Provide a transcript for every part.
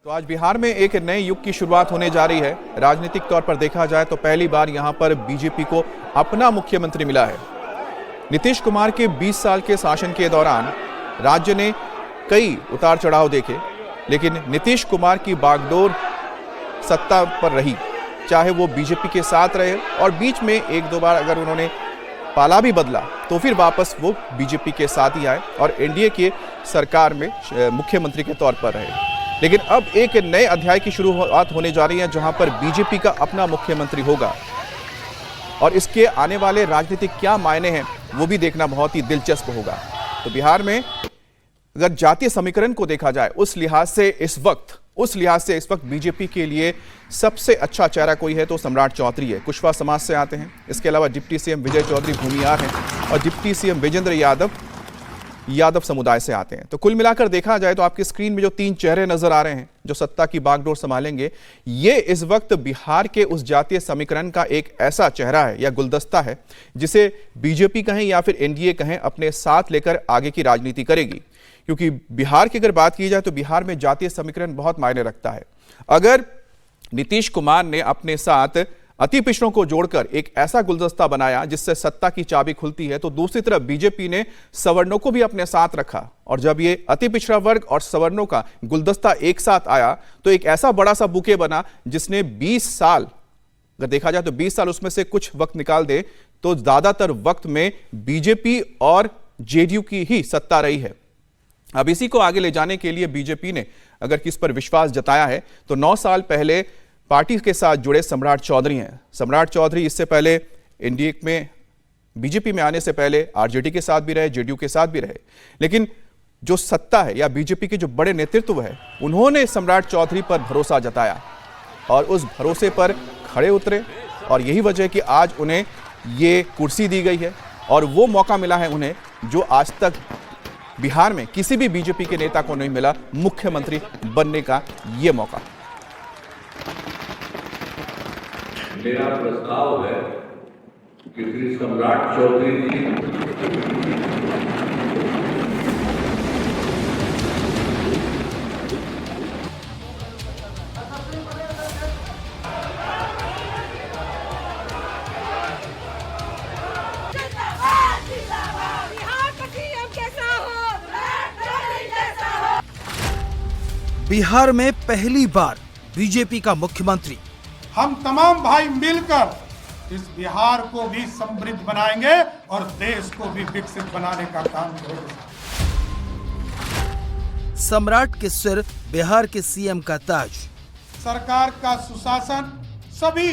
तो आज बिहार में एक नए युग की शुरुआत होने जा रही है। राजनीतिक तौर पर देखा जाए तो पहली बार यहां पर बीजेपी को अपना मुख्यमंत्री मिला है। नीतीश कुमार के 20 साल के शासन के दौरान राज्य ने कई उतार चढ़ाव देखे, लेकिन नीतीश कुमार की बागडोर सत्ता पर रही, चाहे वो बीजेपी के साथ रहे और बीच में एक दो बार अगर उन्होंने पाला भी बदला तो फिर वापस वो बीजेपी के साथ ही आए और एनडीए के सरकार में मुख्यमंत्री के तौर पर रहे। लेकिन अब एक नए अध्याय की शुरुआत होने जा रही है जहां पर बीजेपी का अपना मुख्यमंत्री होगा और इसके आने वाले राजनीतिक क्या मायने हैं वो भी देखना बहुत ही दिलचस्प होगा। तो बिहार में अगर जातीय समीकरण को देखा जाए उस लिहाज से इस वक्त बीजेपी के लिए सबसे अच्छा चेहरा कोई है तो सम्राट चौधरी है। कुशवाहा समाज से आते हैं। इसके अलावा डिप्टी सीएम विजय चौधरी भूमिहार हैं और डिप्टी सीएम विजेंद्र यादव समुदाय से आते हैं। तो कुल मिलाकर देखा जाए तो आपकी स्क्रीन में जो तीन चेहरे नजर आ रहे हैं जो सत्ता की बागडोर संभालेंगे, ये इस वक्त बिहार के उस जातीय समीकरण का एक ऐसा चेहरा है या गुलदस्ता है जिसे बीजेपी कहें या फिर एनडीए कहें अपने साथ लेकर आगे की राजनीति करेगी। क्योंकि बिहार की अगर बात की जाए तो बिहार में जातीय समीकरण बहुत मायने रखता है। अगर नीतीश कुमार ने अपने साथ अति पिछड़ों को जोड़कर एक ऐसा गुलदस्ता बनाया जिससे सत्ता की चाबी खुलती है, तो दूसरी तरफ बीजेपी ने सवर्णों को भी अपने साथ रखा और जब ये अति पिछड़ा वर्ग और सवर्णों का गुलदस्ता एक साथ आया तो एक ऐसा बड़ा सा बुके बना जिसने 20 साल, अगर देखा जाए तो 20 साल उसमें से कुछ वक्त निकाल दे तो ज्यादातर वक्त में बीजेपी और जेडीयू की ही सत्ता रही है। अब इसी को आगे ले जाने के लिए बीजेपी ने अगर किस पर विश्वास जताया है तो 9 साल पहले पार्टी के साथ जुड़े सम्राट चौधरी हैं। सम्राट चौधरी इससे पहले एनडीए में बीजेपी में आने से पहले आरजेडी के साथ भी रहे, जेडीयू के साथ भी रहे, लेकिन जो सत्ता है या बीजेपी के जो बड़े नेतृत्व है उन्होंने सम्राट चौधरी पर भरोसा जताया और उस भरोसे पर खड़े उतरे और यही वजह है कि आज उन्हें ये कुर्सी दी गई है और वो मौका मिला है उन्हें जो आज तक बिहार में किसी भी बीजेपी के नेता को नहीं मिला, मुख्यमंत्री बनने का ये मौका। मेरा प्रस्ताव है कि श्री सम्राट चौधरी जी बिहार में पहली बार बीजेपी का मुख्यमंत्री। हम तमाम भाई मिलकर इस बिहार को भी समृद्ध बनाएंगे और देश को भी विकसित बनाने का काम करेंगे। सम्राट के सिर बिहार के सीएम का ताज। सरकार का सुशासन सभी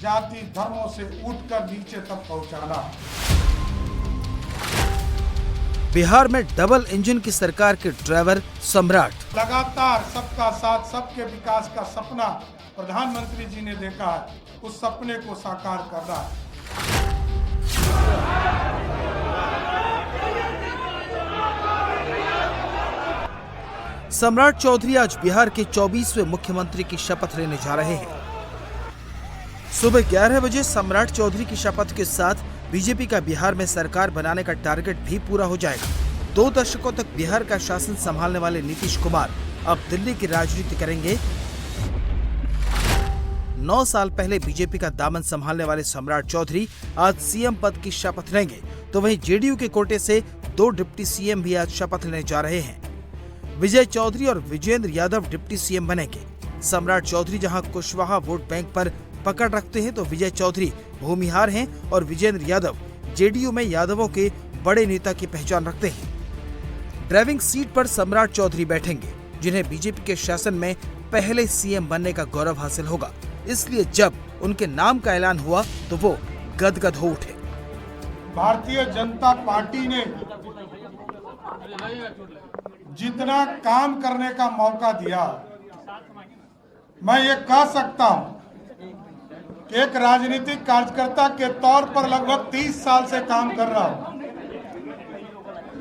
जाति धर्मों से उठकर नीचे तक पहुंचाना। बिहार में डबल इंजन की सरकार के ड्राइवर सम्राट। लगातार सबका साथ सबके विकास का सपना प्रधानमंत्री जी ने देखा है, उस सपने को साकार कर रहा है। सम्राट चौधरी आज बिहार के 24वें मुख्यमंत्री की शपथ लेने जा रहे हैं। सुबह 11 बजे सम्राट चौधरी की शपथ के साथ बीजेपी का बिहार में सरकार बनाने का टारगेट भी पूरा हो जाएगा। 2 दशकों तक बिहार का शासन संभालने वाले नीतीश कुमार अब दिल्ली की राजनीति करेंगे। 9 साल पहले बीजेपी का दामन संभालने वाले सम्राट चौधरी आज सीएम पद की शपथ लेंगे, तो वहीं जेडीयू के कोटे से 2 डिप्टी सीएम भी आज शपथ लेने जा रहे हैं। विजय चौधरी और विजेंद्र यादव डिप्टी सीएम बनेंगे। सम्राट चौधरी जहां कुशवाहा वोट बैंक पर पकड़ रखते हैं तो विजय चौधरी भूमिहार हैं और विजेंद्र यादव जेडीयू में यादवों के बड़े नेता की पहचान रखते हैं। ड्राइविंग सीट पर सम्राट चौधरी बैठेंगे, जिन्हें बीजेपी के शासन में पहले सीएम बनने का गौरव हासिल होगा। इसलिए जब उनके नाम का ऐलान हुआ तो वो गदगद हो उठे। भारतीय जनता पार्टी ने जितना काम करने का मौका दिया, मैं ये कह सकता हूं कि एक राजनीतिक कार्यकर्ता के तौर पर लगभग 30 साल से काम कर रहा हूं,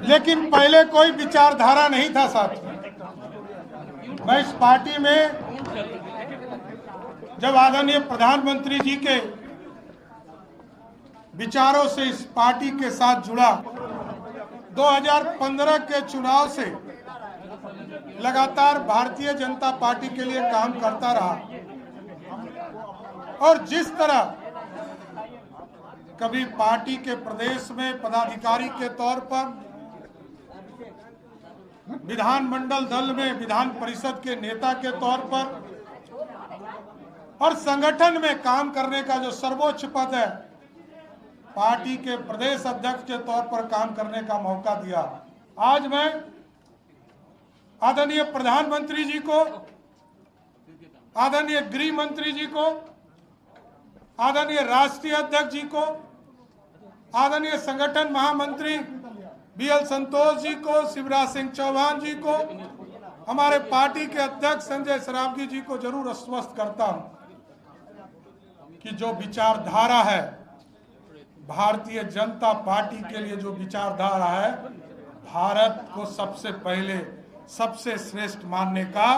लेकिन पहले कोई विचारधारा नहीं था साथियों। मैं इस पार्टी में जब आदरणीय प्रधानमंत्री जी के विचारों से इस पार्टी के साथ जुड़ा, 2015 के चुनाव से लगातार भारतीय जनता पार्टी के लिए काम करता रहा और जिस तरह कभी पार्टी के प्रदेश में पदाधिकारी के तौर पर, विधानमंडल दल में विधान परिषद के नेता के तौर पर और संगठन में काम करने का जो सर्वोच्च पद है, पार्टी के प्रदेश अध्यक्ष के तौर पर काम करने का मौका दिया। आज मैं आदरणीय प्रधानमंत्री जी को, आदरणीय गृह मंत्री जी को, आदरणीय राष्ट्रीय अध्यक्ष जी को, आदरणीय संगठन महामंत्री बीएल संतोष जी को, शिवराज सिंह चौहान जी को, हमारे पार्टी के अध्यक्ष संजय सरावगी जी को जरूर आश्वस्त करता हूं कि जो विचारधारा है, भारतीय जनता पार्टी के लिए जो विचारधारा है, भारत को सबसे पहले सबसे श्रेष्ठ मानने का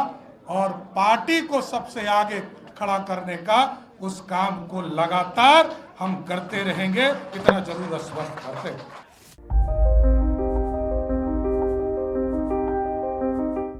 और पार्टी को सबसे आगे खड़ा करने का, उस काम को लगातार हम करते रहेंगे, इतना जरूर आश्वस्त करते हैं।